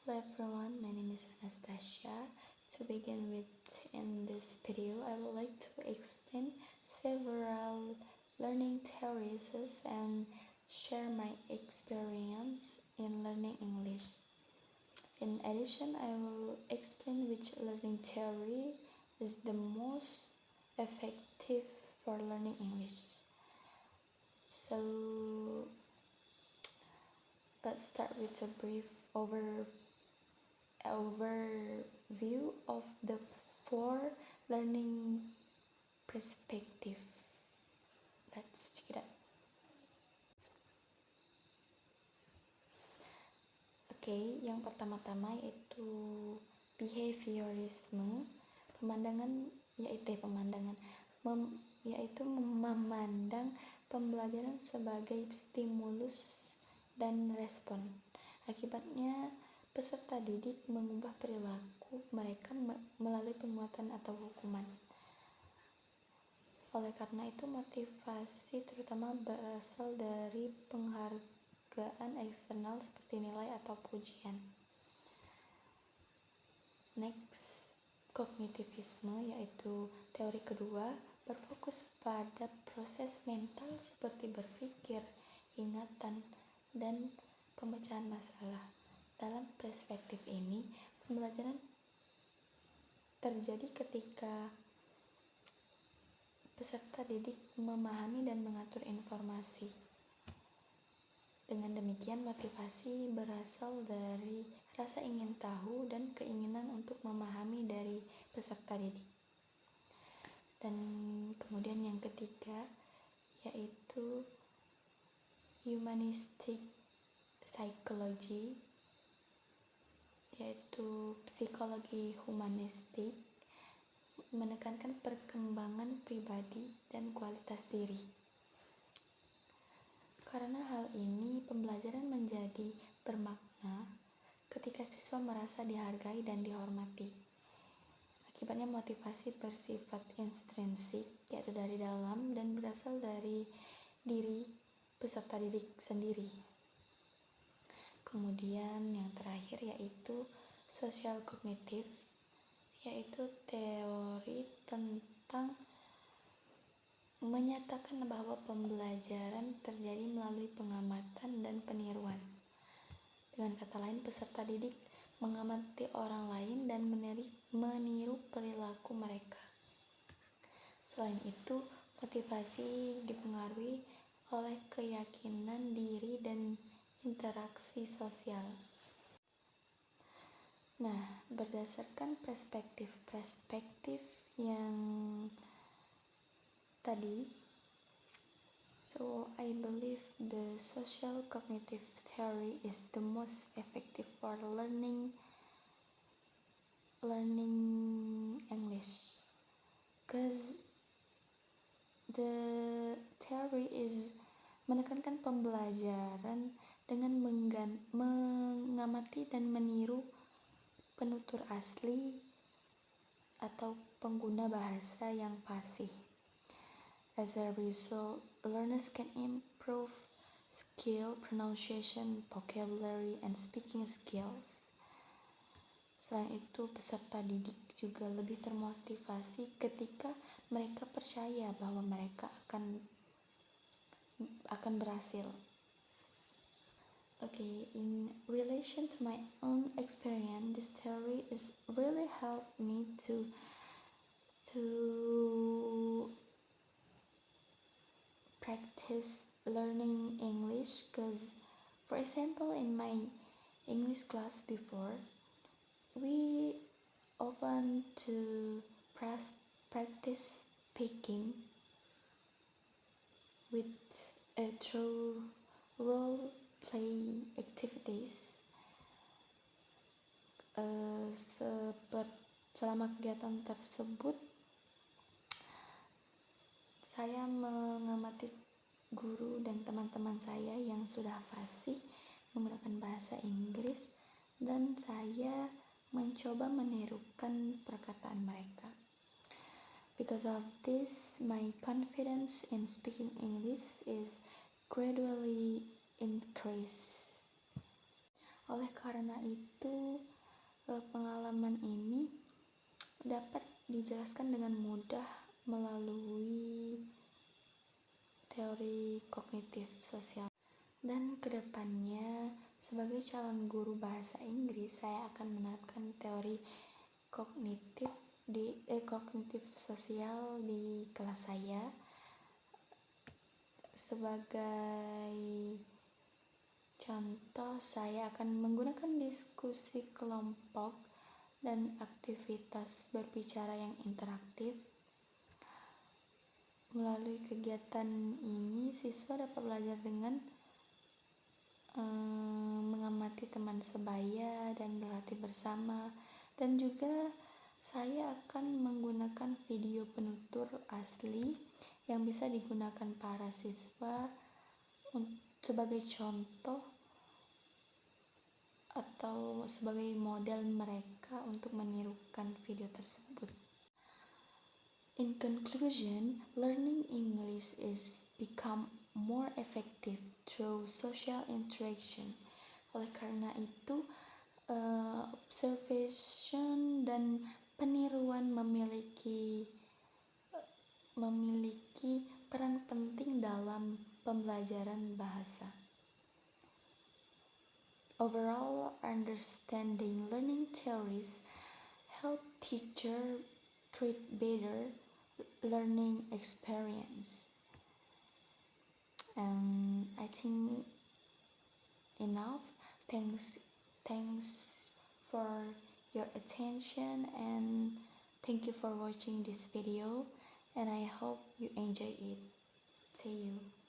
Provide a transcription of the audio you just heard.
Hello everyone, my name is Anastasia. To begin with, in this video, I would like to explain several learning theories and share my experience in learning English. In addition, I will explain which learning theory is the most effective for learning English. So, let's start with a brief overview of the 4 learning perspective. Let's check it out. Oke, yang pertama-tama yaitu behaviorisme. Yaitu memandang pembelajaran sebagai stimulus dan respon. Akibatnya, peserta didik mengubah perilaku mereka melalui penguatan atau hukuman. Oleh karena itu, motivasi terutama berasal dari penghargaan eksternal seperti nilai atau pujian. Next, kognitivisme, yaitu teori kedua, berfokus pada proses mental seperti berpikir, ingatan, dan pemecahan masalah. Dalam perspektif ini, pembelajaran terjadi ketika peserta didik memahami dan mengatur informasi. Dengan demikian, motivasi berasal dari rasa ingin tahu dan keinginan untuk memahami dari peserta didik. Dan kemudian yang ketiga, yaitu humanistic psychology, yaitu psikologi humanistik, menekankan perkembangan pribadi dan kualitas diri. Karena hal ini, pembelajaran menjadi bermakna ketika siswa merasa dihargai dan dihormati. Akibatnya, motivasi bersifat intrinsik, yaitu dari dalam dan berasal dari diri peserta didik sendiri. Kemudian yang terakhir yaitu social kognitif, yaitu teori tentang menyatakan bahwa pembelajaran terjadi melalui pengamatan dan peniruan. Dengan kata lain, peserta didik mengamati orang lain dan meniru perilaku mereka. Selain itu, motivasi dipengaruhi oleh keyakinan diri dan interaksi sosial. Nah, berdasarkan perspektif yang tadi, so I believe the social cognitive theory is the most effective for learning English, because the theory is menekankan pembelajaran dengan mengamati dan meniru penutur asli atau pengguna bahasa yang fasih. As a result, learners can improve skill, pronunciation, vocabulary, and speaking skills. Selain itu, peserta didik juga lebih termotivasi ketika mereka percaya bahwa mereka akan berhasil. Okay, in relation to my own experience, this theory is really helped me to practice learning English, because for example, in my English class before, we often to practice speaking with through role play activities. Selama kegiatan tersebut, saya mengamati guru dan teman-teman saya yang sudah fasih menggunakan bahasa Inggris, dan saya mencoba menirukan perkataan mereka. Because of this, my confidence in speaking English is gradually increased. Oleh karena itu, pengalaman ini dapat dijelaskan dengan mudah melalui teori kognitif sosial. Dan kedepannya, sebagai calon guru bahasa Inggris, saya akan menerapkan teori kognitif sosial di kelas saya. Sebagai contoh, saya akan menggunakan diskusi kelompok dan aktivitas berbicara yang interaktif. Melalui kegiatan ini, siswa dapat belajar dengan mengamati teman sebaya dan berlatih bersama. Dan juga saya akan menggunakan video penutur asli yang bisa digunakan para siswa sebagai contoh atau sebagai model mereka untuk menirukan video tersebut. In conclusion, learning English is become more effective through social interaction. Oleh karena itu, observation dan peniruan memiliki peran penting dalam pembelajaran bahasa. Overall, understanding learning theories help teachers create better learning experience. And I think enough. Thanks for your attention, and thank you for watching this video, and I hope you enjoy it. See you.